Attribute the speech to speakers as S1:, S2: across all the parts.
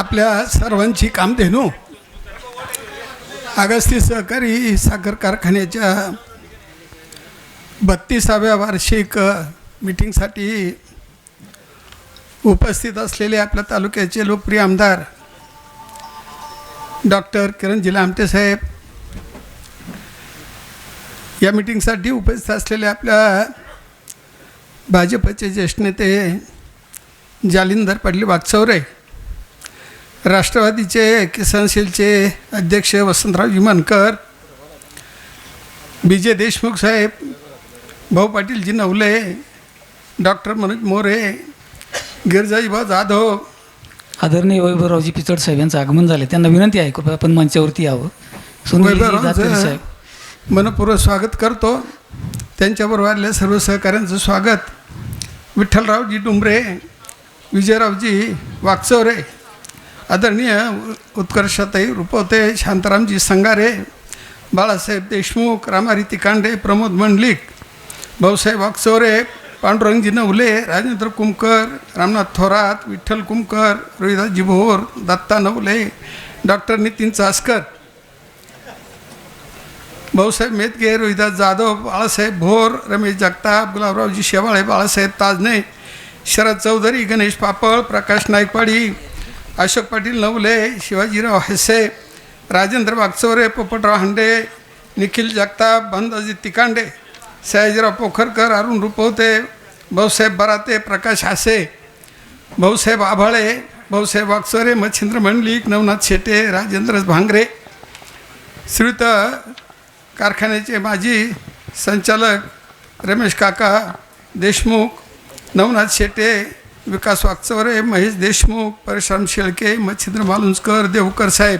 S1: आपल्या सर्वांची कामधेनू अगस्ती सहकारी साखर कारखान्याच्या 32व्या वार्षिक मीटिंगसाठी उपस्थित असलेले आपल्या तालुक्याचे लोकप्रिय आमदार डॉक्टर किरणजी लामटे साहेब, या मीटिंगसाठी उपस्थित असलेले आपल्या भाजपचे ज्येष्ठ नेते जालिंदर पाटील वागचौरे, राष्ट्रवादीचे किसान सेलचे अध्यक्ष वसंतराव विमानकर, BJ देशमुख साहेब, भाऊ पाटीलजी नवले, डॉक्टर मनोज मोरे, गिरजाजीबा जाधव,
S2: आदरणीय वैभवरावजी पिचड साहेब यांचं आगमन झाले. त्यांना विनंती आहे कृपया आपण मंचावरती यावं.
S1: वैभवरावचं मनपूर्वक स्वागत करतो. त्यांच्याबरोबर आलेल्या सर्व सहकाऱ्यांचं स्वागत. विठ्ठलरावजी डुंबरे, विजयरावजी वागचौरे, आदरणीय उत्कर्षताई रुपवते, शांतारामजी संगारे, बाळासाहेब देशमुख, रामारी तिकांडे, प्रमोद मंडलिक, भाऊसाहेब वागचौरे, पांडुरंगजी नवले, राजेंद्र कुमकर, रामनाथ थोरात, विठ्ठल कुमकर, रोहिदासजी भोर, दत्ता नवले, डॉक्टर नितीन चासकर, भाऊसाहेब मेदगे, रोहिदास जाधव, बाळासाहेब भोर, रमेश जगताप, गुलाबरावजी शेवाळे, बाळासाहेब ताजने, शरद चौधरी, गणेश पापळ, प्रकाश नायकवाडी, अशोक पाटील नवले, शिवाजीराव हसे, राजेंद्र वागचौरे, पोपटराव हांडे, निखिल जगताप, भानदाजी तिकांडे, सयाजीराव पोखरकर, अरुण रुपवते, भाऊसाहेब बराते, प्रकाश हासे, भाऊसाहेब आभाळे, भाऊसाहेब वागचौरे, मच्छिंद्र मंडलिक, नवनाथ शेटे, राजेंद्र भांगरे, श्रीयुत कारखान्याचे माजी संचालक रमेश काका देशमुख, नवनाथ शेटे, विकास वागचौरे, महेश देशमुख, परशुराम शेळके, मच्छिंद्र मालुंजकर, देवकर साहेब,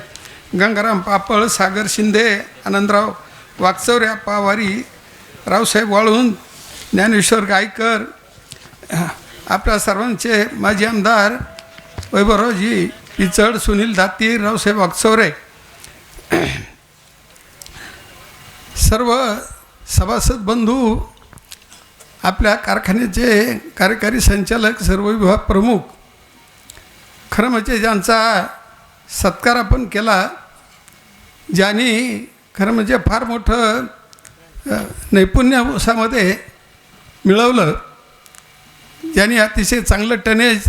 S1: गंगाराम पापळ, सागर शिंदे, आनंदराव वागचौरे, पावारी, रावसाहेब वाळून, ज्ञानेश्वर गायकर, आपल्या सर्वांचे माजी आमदार वैभवरावजी पिचड, सुनील दातीर, रावसाहेब वागचौरे, सर्व सभासद बंधू, आपल्या कारखान्याचे कार्यकारी संचालक, सर्व विभाग प्रमुख, खरं म्हणजे ज्यांचा सत्कार आपण केला, ज्यांनी खरं म्हणजे फार मोठं नैपुण्य ऊसामध्ये मिळवलं, ज्यांनी अतिशय चांगलं टनेज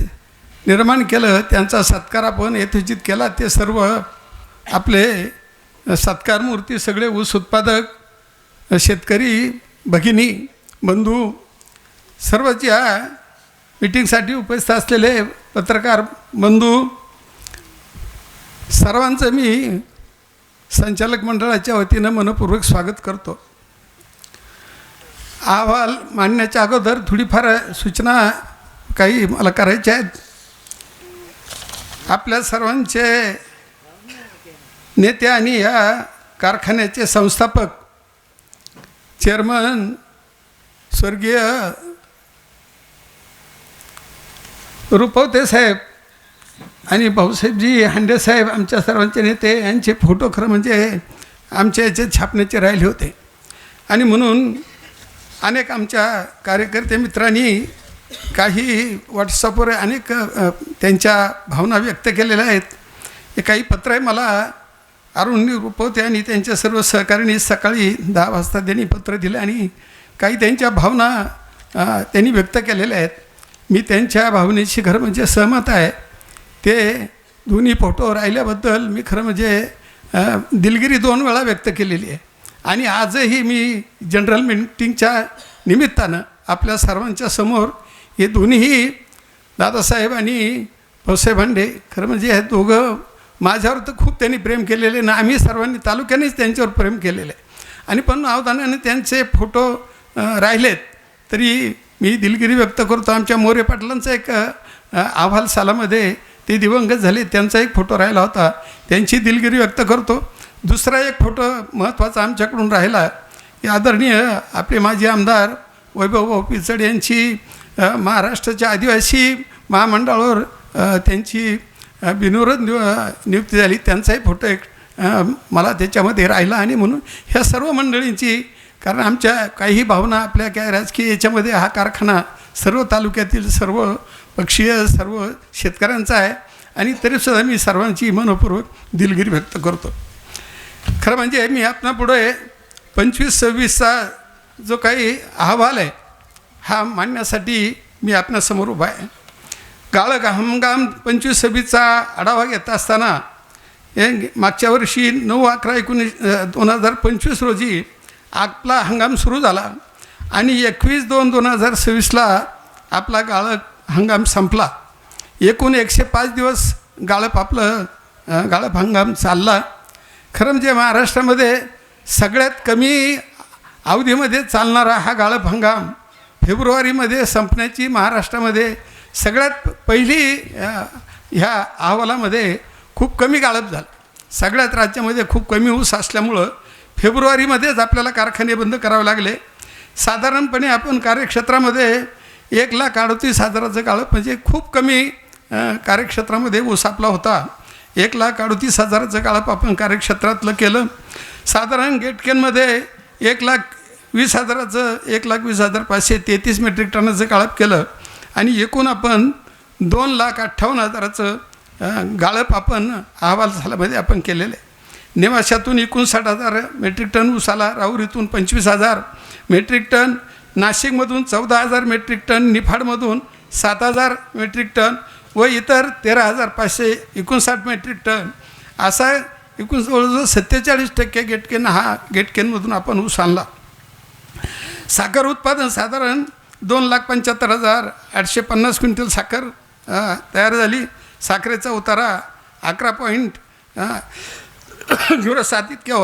S1: निर्माण केलं, त्यांचा सत्कार आपण यथोचित केला. ते सर्व आपले सत्कारमूर्ती सगळे ऊस उत्पादक शेतकरी भगिनी बंधू, सर्वच या मीटिंगसाठी उपस्थित असलेले पत्रकार बंधू, सर्वांचं मी संचालक मंडळाच्या वतीनं मनपूर्वक स्वागत करतो. अहवाल मांडण्याच्या अगोदर थोडीफार सूचना काही मला करायच्या आहेत. आपल्या सर्वांचे नेते आणि या कारखान्याचे संस्थापक चेअरमन स्वर्गीय रुपवते साहेब आणि भाऊसाहेबजी हांडे साहेब, आमच्या सर्वांचे नेते, यांचे फोटो खरं म्हणजे आमच्या याच्यात छापण्याचे राहिले होते. आणि म्हणून अनेक आमच्या कार्यकर्ते मित्रांनी काही व्हॉट्सअपवर अनेक त्यांच्या भावना व्यक्त केलेल्या आहेत. काही पत्र आहे मला अरुण रुपवते आणि त्यांच्या सर्व सहकाऱ्यांनी सकाळी 10 वाजता त्यांनी पत्र दिलं आणि काही त्यांच्या भावना त्यांनी व्यक्त केलेल्या आहेत. मी त्यांच्या भावनेशी खरं म्हणजे सहमत आहे. ते दोन्ही फोटो राहिल्याबद्दल मी खरं म्हणजे दिलगिरी 2 वेळा व्यक्त केलेली आहे. आणि आजही मी जनरल मीटिंगच्या निमित्तानं आपल्या सर्वांच्या समोर हे दोन्हीही दादासाहेब आणि भाऊसाहेब हांडे, खरं म्हणजे हे दोघं माझ्यावर तर खूप त्यांनी प्रेम केलेले ना, आम्ही सर्वांनी तालुक्यानेच त्यांच्यावर प्रेम केलेलं आहे. आणि पण अवधानाने त्यांचे फोटो राहिलेत तरी मी दिलगिरी व्यक्त करतो. आमच्या मोरे पाटलांचा एक अहवाल सालामध्ये ते दिवंगत झाले, त्यांचा एक फोटो राहिला होता, त्यांची दिलगिरी व्यक्त करतो. दुसरा एक फोटो महत्त्वाचा आमच्याकडून राहिला, की आदरणीय आपले माजी आमदार वैभव पिचड यांची महाराष्ट्राच्या आदिवासी महामंडळावर त्यांची बिनविरोध नियुक्ती झाली, त्यांचाही फोटो एक मला त्याच्यामध्ये राहिला. आणि म्हणून ह्या सर्व मंडळींची, कारण आमच्या काही भावना आपल्या काय राजकीय याच्यामध्ये हा कारखाना सर्व तालुक्यातील सर्व पक्षीय सर्व शेतकऱ्यांचा आहे आणि तरीसुद्धा मी सर्वांची मनपूर्वक दिलगिरी व्यक्त करतो. खरं म्हणजे मी आपणापुढे 25-26चा जो काही अहवाल आहे हा मांडण्यासाठी मी आपणासमोर उभा आहे. गाळप हंगाम 25-26चा आढावा घेत असताना मागच्या वर्षी 9/11/2025 रोजी आपला हंगाम सुरू झाला आणि 21/2/2026ला आपला गाळप हंगाम संपला. एकूण 105 दिवस गाळप हंगाम चालला. खरं म्हणजे महाराष्ट्रामध्ये सगळ्यात कमी अवधीमध्ये चालणारा हा गाळप हंगाम फेब्रुवारीमध्ये संपण्याची महाराष्ट्रामध्ये सगळ्यात पहिली ह्या अहवालामध्ये खूप कमी गाळप झालं. सगळ्यात राज्यामध्ये खूप कमी ऊस असल्यामुळं फेब्रुवारीमध्येच आपल्याला कारखाने बंद करावे लागले. साधारणपणे आपण कार्यक्षेत्रामध्ये 1,38,000 गाळप म्हणजे खूप कमी कार्यक्षेत्रामध्ये ऊस आपला होता. 1,38,000 गाळप आपण कार्यक्षेत्रातलं केलं. साधारण गेटकेनमध्ये 1,20,533 मेट्रिक टनाचं गाळप केलं आणि एकूण आपण 2,58,000 गाळप आपण अहवाल सालामध्ये आपण केलेले. नेवाशातून 59,000 मेट्रिक टन ऊस आला, राहुरीतून 25,000 मेट्रिक टन, नाशिकमधून 14,000 मेट्रिक टन, निफाडमधून 7,000 मेट्रिक टन व इतर 13,559 मेट्रिक टन असा एकूण जवळजवळ 47% गेटकेनमधून आपण ऊस आणला. साखर उत्पादन साधारण 2,75,850 क्विंटल साखर तयार झाली. साखरेचा उतारा 11.07 इतक्या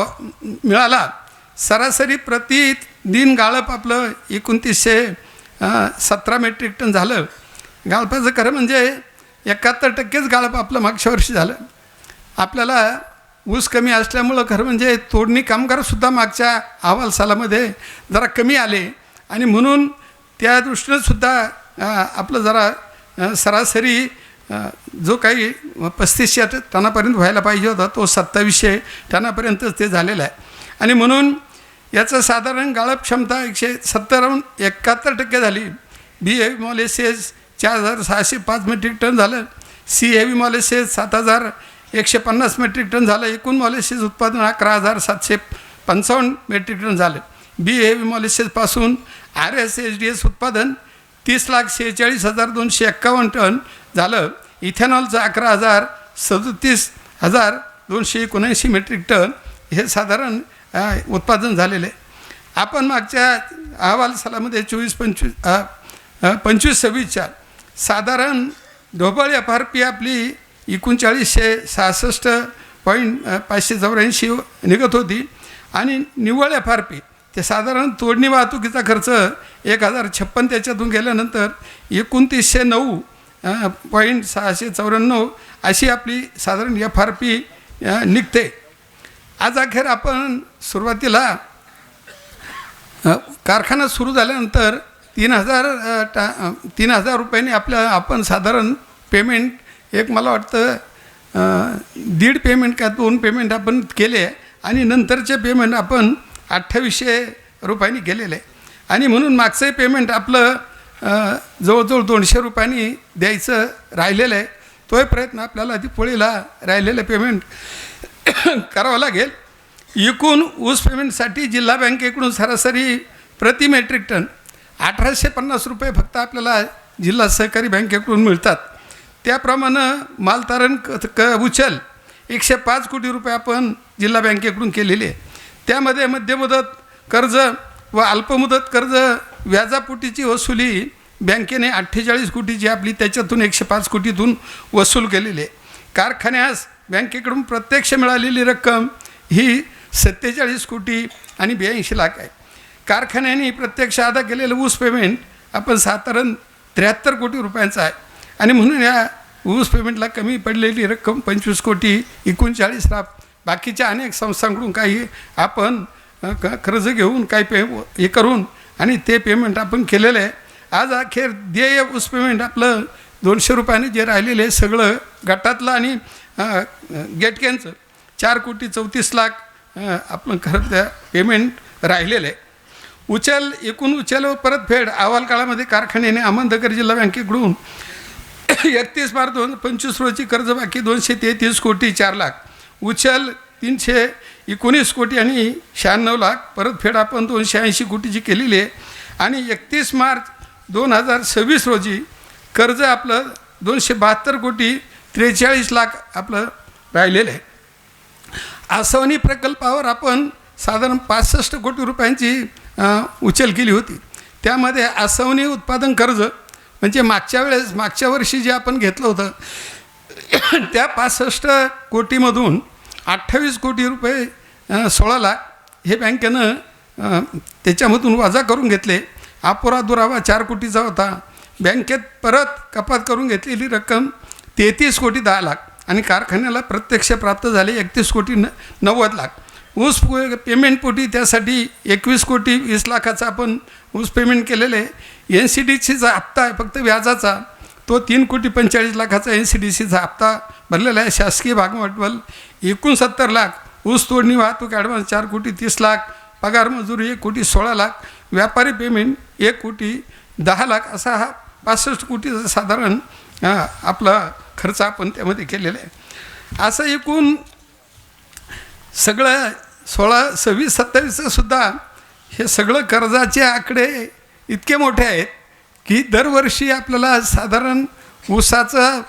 S1: मिळाला. सरासरी प्रतिदिन गाळप आपलं 2,917 मेट्रिक टन झालं. गाळपाचं खरं म्हणजे 71%च गाळप आपलं मागच्या वर्षी झालं. आपल्याला ऊस कमी असल्यामुळं खरं म्हणजे तोडणी कामगारसुद्धा मागच्या अहवाल सालामध्ये जरा कमी आले आणि म्हणून त्या दृष्टीनंसुद्धा आपलं जरा सरासरी जो काही 3500 टनापर्यंत व्हायला पाहिजे होता तो 2700 टनापर्यंतच ते झालेला आहे. आणि म्हणून याचं साधारण गाळप क्षमता 171% झाली. बी हेवी मॉलिसेस 4,605 मेट्रिक टन झालं. सी हेवी मॉलिसेस 7,150 मेट्रिक टन झालं. एकूण मॉलिसेस उत्पादन 11,755 मेट्रिक टन झालं. बी हेवी मॉलिसेसपासून RSHDS उत्पादन 30,46,251 टन झालं. इथेनॉलचं 11,37,279 मेट्रिक टन हे साधारण उत्पादन झालेले. आपण मागच्या अहवाल सालामध्ये 25-26च्या साधारण ढोबळ FRP आपली 3966.584 निघत होती आणि निव्वळ FRP ते साधारण तोडणी वाहतुकीचा खर्च 1,056 त्याच्यातून गेल्यानंतर 29,900.694 अशी आपली साधारण FRP निघते. आज अखेर आपण सुरुवातीला कारखाना सुरू झाल्यानंतर 3,000 रुपयांनी आपण साधारण पेमेंट एक मला वाटतं 1.5 पेमेंट का 2 पेमेंट आपण केले आणि नंतरचे पेमेंट आपण 2,800 रुपयांनी केलेलं आहे. आणि म्हणून मागचं पेमेंट आपलं जवळजवळ 200 रुपयांनी द्यायचं राहिलेलं आहे. तोही प्रयत्न आपल्याला दिपोळीला राहिलेलं पेमेंट करावं लागेल. एकूण ऊस पेमेंटसाठी जिल्हा बँकेकडून सरासरी प्रति मेट्रिक टन 1,850 रुपये फक्त आपल्याला जिल्हा सहकारी बँकेकडून मिळतात. त्याप्रमाणे मालतारण उचल 105 कोटी रुपये आपण जिल्हा बँकेकडून केलेले आहे. त्यामध्ये मध्यमुदत कर्ज व अल्पमुदत कर्ज व्याजापोटीची वसुली बँकेने 48 कोटीची आपली त्याच्यातून 105 कोटीतून वसूल केलेली आहे. कारखान्यास बँकेकडून प्रत्यक्ष मिळालेली रक्कम ही 47 कोटी आणि 82 लाख आहे. कारखान्याने प्रत्यक्ष अदा केलेलं ऊस पेमेंट आपण साधारण 73 कोटी रुपयांचं आहे. आणि म्हणून या ऊस पेमेंटला कमी पडलेली रक्कम 25 कोटी 39 लाख बाकीच्या अनेक संस्थांकडून काही आपण कर्ज घेऊन काही हे करून आणि ते पेमेंट आपण केलेलं आहे. आज अखेर देय ऊस पेमेंट आपलं 200 रुपयाने जे राहिलेलं आहे सगळं गटातलं आणि गेटकेनचं 4 कोटी 34 लाख आपण खरं त्या पेमेंट राहिलेलं आहे. एकूण उचल व परतफेड अहवाल काळामध्ये कारखान्याने अहमदनगर जिल्हा बँकेकडून 31 मार्च 2025 रोजी कर्जबाकी 233 कोटी 4 लाख, उचल 319 कोटी आणि 96 लाख, परतफेड आपण 280 कोटीची केलेली आहे. आणि 31 मार्च 2026 रोजी कर्ज आपलं 272 कोटी 43 लाख आपलं राहिलेलं आहे. आसवनी प्रकल्पावर आपण साधारण 65 कोटी रुपयांची उचल केली होती. त्यामध्ये आसवनी उत्पादन कर्ज म्हणजे मागच्या वर्षी जे आपण घेतलं होतं त्या 65 कोटीमधून 28 कोटी रुपये 16 लाख हे बँकेनं त्याच्यामधून वजा करून घेतले. अपुरा दुरावा 4 कोटीचा होता. बँकेत परत कपात करून घेतलेली रक्कम 33 कोटी 10 लाख आणि कारखान्याला प्रत्यक्ष प्राप्त झाले 31 कोटी 90 लाख. ऊस पेमेंटपोटी त्यासाठी 21 कोटी 20 लाखाचा आपण ऊस पेमेंट केलेलं आहे. NCDCचा हप्ता आहे फक्त व्याजाचा, तो 3 कोटी 45 लाखाचा NCDCचा हप्ता भरलेला आहे. शासकीय भागभांडवल 69 लाख, ऊस तोडणी वाहतूक ॲडव्हान्स 4 कोटी 30 लाख, पगार मजुरी 1 कोटी 16 लाख, व्यापारी पेमेंट 1 कोटी 10 लाख, असा हा 65 कोटीचा साधारण आपला खर्च आपण त्यामध्ये केलेला आहे. असं एकूण सगळं 16, 26, 27 सुद्धा हे सगळं कर्जाचे आकडे इतके मोठे आहेत की दरवर्षी आपल्याला साधारण ऊसाचं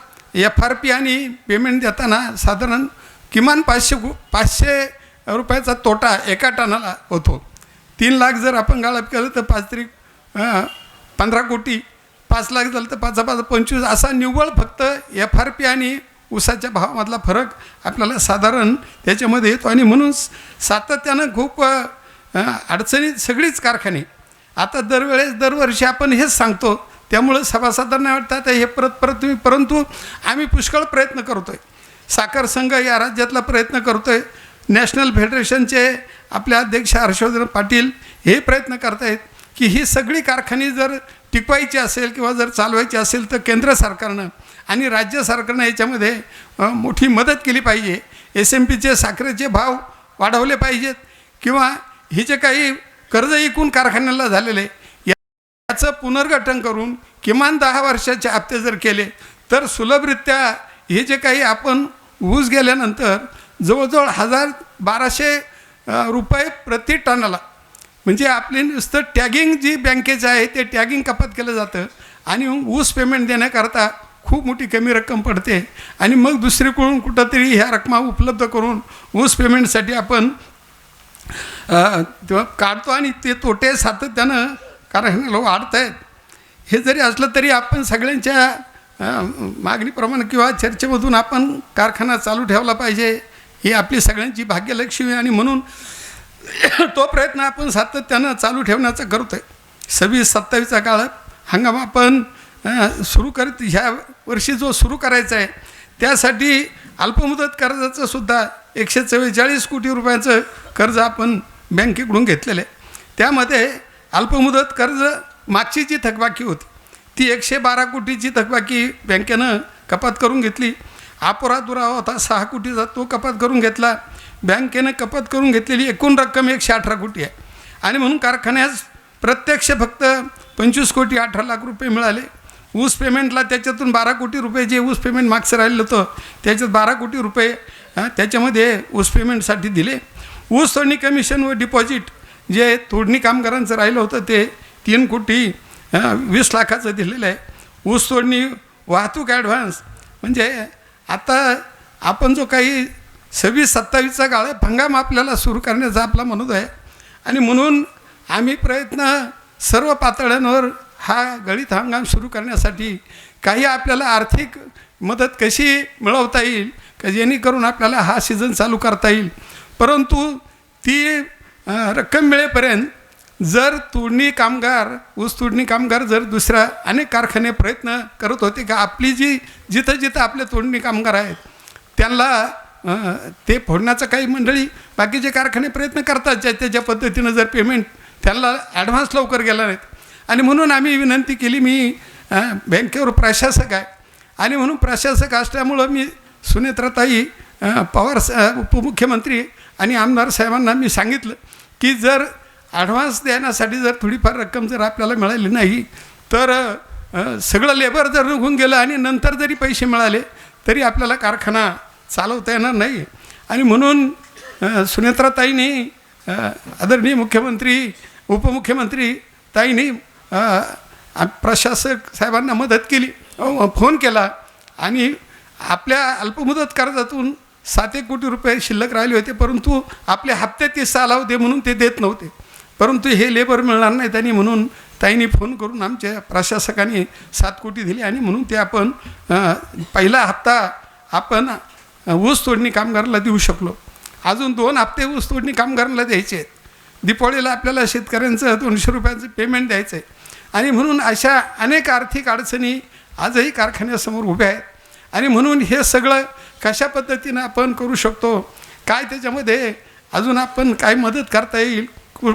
S1: FRP आणि पेमेंट देताना साधारण किमान 500 रुपयाचा तोटा एका टनाला होतो. 3 लाख जर आपण गाळप केलं तर 5 तरी 15 कोटी, 5 लाख झालं तर 5 5 25, असा निव्वळ फक्त FRP आणि ऊसाच्या भावामधला फरक आपल्याला साधारण त्याच्यामध्ये येतो. आणि म्हणून सातत्यानं खूप अडचणीत सगळीच कारखाने आता दरवर्षी आपण हेच सांगतो. त्यामुळं सभासदांना वाटतात हे परत तुम्ही, परंतु आम्ही पुष्कळ प्रयत्न करतो आहे. साखर संघ या राज्यातला प्रयत्न करतो आहे. नॅशनल फेडरेशनचे आपले अध्यक्ष हर्षवर्धन पाटील हे प्रयत्न करत आहेत की ही सगळी कारखाने जर टिकवायची असेल किंवा जर चालवायची असेल तर केंद्र सरकारनं आणि राज्य सरकारनं याच्यामध्ये मोठी मदत केली पाहिजे. SMP साखरेचे भाव वाढवले पाहिजेत किंवा हे जे काही कर्ज एकूण कारखान्याला झालेले याचं पुनर्गठन करून किमान 10 वर्षाचे हप्ते जर केले तर सुलभरित्या हे जे काही आपण ऊस गेल्यानंतर जवळजवळ 1200 रुपये प्रति टनाला, म्हणजे आपले नुसतं टॅगिंग जी बँकेचं आहे ते टॅगिंग कपात केलं जातं आणि ऊस पेमेंट देण्याकरता खूप मोठी कमी रक्कम पडते. आणि मग दुसरीकडून कुठंतरी ह्या रकमा उपलब्ध करून ऊस पेमेंटसाठी आपण काढतो आणि ते तोटे सातत्यानं कारखान्याला वाढत आहेत. हे जरी असलं तरी आपण सगळ्यांच्या मागणीप्रमाणे किंवा चर्चेमधून आपण कारखाना चालू ठेवला पाहिजे, ही आपली सगळ्यांची भाग्यलक्ष्मी. आणि म्हणून तो प्रयत्न आपण सातत्यानं चालू ठेवण्याचा करतो आहे. 26-27 काळ हंगाम आपण सुरू करत ह्या वर्षी जो सुरू करायचा आहे त्यासाठी अल्पमुदत कर्जाचं सुद्धा 144 कोटी रुपयाचं कर्ज आपण बँकेकडून घेतलेलं आहे. त्यामध्ये अल्पमुदत कर्ज मागची जी थकबाकी होती ती 112 कोटीची थकबाकी बँकेनं कपात करून घेतली. अपुरा दुरावा होता 6 कोटीचा, तो कपात करून घेतला. बँकेनं कपात करून घेतलेली एकूण रक्कम 118 कोटी आहे. आणि म्हणून कारखान्यास प्रत्यक्ष फक्त 25 कोटी 18 लाख रुपये मिळाले. ऊस पेमेंटला त्याच्यातून 12 कोटी रुपये जे ऊस पेमेंट मागचं राहिलं होतं त्याच्यात 12 कोटी रुपये त्याच्यामध्ये ऊस पेमेंटसाठी दिले. ऊस तोडणी कमिशन व डिपॉझिट जे तोडणी कामगारांचं राहिलं होतं ते 3 कोटी 20 लाखाचं दिलेलं आहे. ऊस तोडणी वाहतूक ॲडव्हान्स, म्हणजे आता आपण जो काही 26-27 काळ हंगाम आपल्याला सुरू करण्याचा आपला मनोद आहे. आणि म्हणून आम्ही प्रयत्न सर्व पातळ्यांवर हा गळीत हंगाम सुरू करण्यासाठी काही आपल्याला आर्थिक मदत कशी मिळवता येईल का जेणेकरून आपल्याला हा सीझन चालू करता येईल. परंतु ती रक्कम मिळेपर्यंत जर तोडणी कामगार ऊस तोडणी कामगार जर दुसऱ्या अनेक कारखाने प्रयत्न करत होते का आपली जी जिथं आपले तोडणी कामगार आहेत त्यांना ते फोडण्याचं काही मंडळी बाकीचे कारखाने प्रयत्न करतात त्याच्या पद्धतीनं जर पेमेंट त्यांना ॲडव्हान्स लवकर गेला नाहीत. आणि म्हणून आम्ही विनंती केली, मी बँकेवर प्रशासक आहे आणि म्हणून प्रशासक असल्यामुळं मी सुनेत्राताई पवार उपमुख्यमंत्री आणि आमदार साहेबांना मी सांगितलं की जर ॲडव्हान्स देण्यासाठी जर थोडीफार रक्कम जर आपल्याला मिळाली नाही तर सगळं लेबर जर निघून गेलं आणि नंतर जरी पैसे मिळाले तरी आपल्याला कारखाना चालवता येणार नाही. आणि म्हणून सुनेत्राताईंनी आदरणीय मुख्यमंत्री उपमुख्यमंत्री ताईंनी प्रशासक साहेबांना मदत केली, फोन केला आणि आपल्या अल्पमुदत कर्जातून 7 कोटी रुपये शिल्लक राहिले होते, परंतु आपले हप्ते 30 आला होते म्हणून ते देत नव्हते. परंतु हे लेबर मिळणार नाही त्यांनी, म्हणून ताईंनी फोन करून आमच्या प्रशासकांनी 7 कोटी दिले आणि म्हणून ते आपण पहिला हप्ता आपण ऊस तोडणी कामगाराला देऊ शकलो. अजून 2 हप्ते ऊस तोडणी कामगारांना द्यायचे आहेत. दीपावळीला आपल्याला शेतकऱ्यांचं 200 रुपयाचं पेमेंट द्यायचं आहे. आणि म्हणून अशा अनेक आर्थिक अडचणी आजही कारखान्यासमोर उभ्या आहेत. आणि म्हणून हे सगळं कशा पद्धतीनं आपण करू शकतो, काय त्याच्यामध्ये अजून आपण काय मदत करता येईल,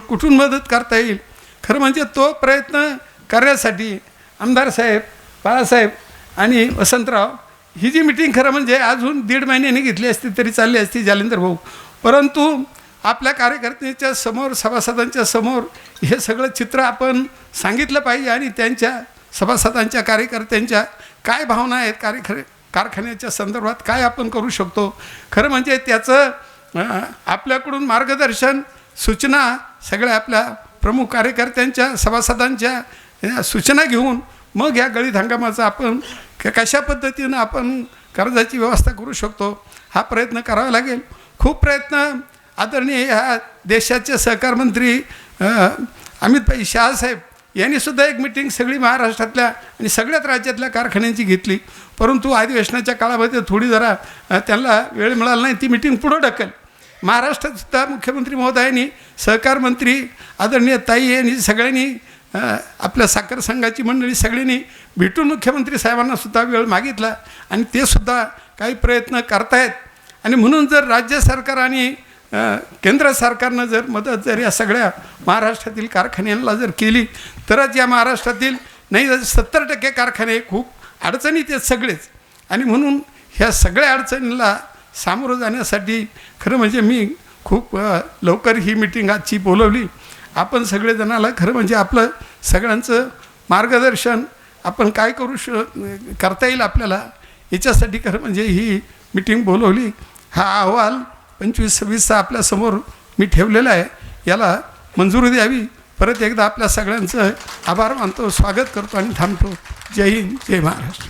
S1: कुठून मदत करता येईल, खरं म्हणजे तो प्रयत्न करण्यासाठी आमदार साहेब, बाळासाहेब आणि वसंतराव ही जी मिटिंग खरं म्हणजे अजून 1.5 महिन्याने घेतली असती तरी चालली असती जालिंदर भाऊ, परंतु आपल्या कार्यकर्त्यांच्या समोर, सभासदांच्या समोर हे सगळं चित्र आपण सांगितलं पाहिजे आणि त्यांच्या सभासदांच्या, कार्यकर्त्यांच्या काय भावना आहेत, कारखान्याच्या संदर्भात काय आपण करू शकतो, खरं म्हणजे त्याचं आपल्याकडून मार्गदर्शन, सूचना सगळ्या आपल्या प्रमुख कार्यकर्त्यांच्या, सभासदांच्या सूचना घेऊन मग या गळीत हंगामाचा आपण कशा पद्धतीनं आपण कर्जाची व्यवस्था करू शकतो हा प्रयत्न करावा लागेल. खूप प्रयत्न आदरणीय ह्या देशाचे सहकार मंत्री अमितभाई शहासाहेब यांनीसुद्धा एक मिटिंग सगळी महाराष्ट्रातल्या आणि सगळ्याच राज्यातल्या कारखान्यांची घेतली, परंतु अधिवेशनाच्या काळामध्ये थोडी जरा त्यांना वेळ मिळाला नाही, ती मिटिंग पुढं ढकल. महाराष्ट्रातसुद्धा मुख्यमंत्री महोदयांनी, सहकार मंत्री आदरणीय ताई यांनी सगळ्यांनी आपल्या साखर संघाची मंडळी सगळ्यांनी भेटून मुख्यमंत्री साहेबांनासुद्धा वेळ मागितला आणि ते सुद्धा काही प्रयत्न करतायत. आणि म्हणून जर राज्य सरकार आणि केंद्र सरकारनं जर मदत जर या सगळ्या महाराष्ट्रातील कारखान्यांना जर केली तरच या महाराष्ट्रातील नाही 70% कारखाने खूप अडचणीत आहेत सगळेच. आणि म्हणून ह्या सगळ्या अडचणींना सामोरं जाण्यासाठी खरं म्हणजे मी खूप लवकर ही मिटिंग आजची बोलवली. आपण सगळेजणाला खरं म्हणजे आपलं सगळ्यांचं मार्गदर्शन आपण काय करता येईल आपल्याला याच्यासाठी खरं म्हणजे ही मिटिंग बोलवली. हा अहवाल 25-26चा आपल्यासमोर मी ठेवलेला आहे, याला मंजुरी द्यावी. परत एकदा आपल्या सगळ्यांचं आभार मानतो, स्वागत करतो आणि थांबतो. जय हिंद, जय महाराष्ट्र.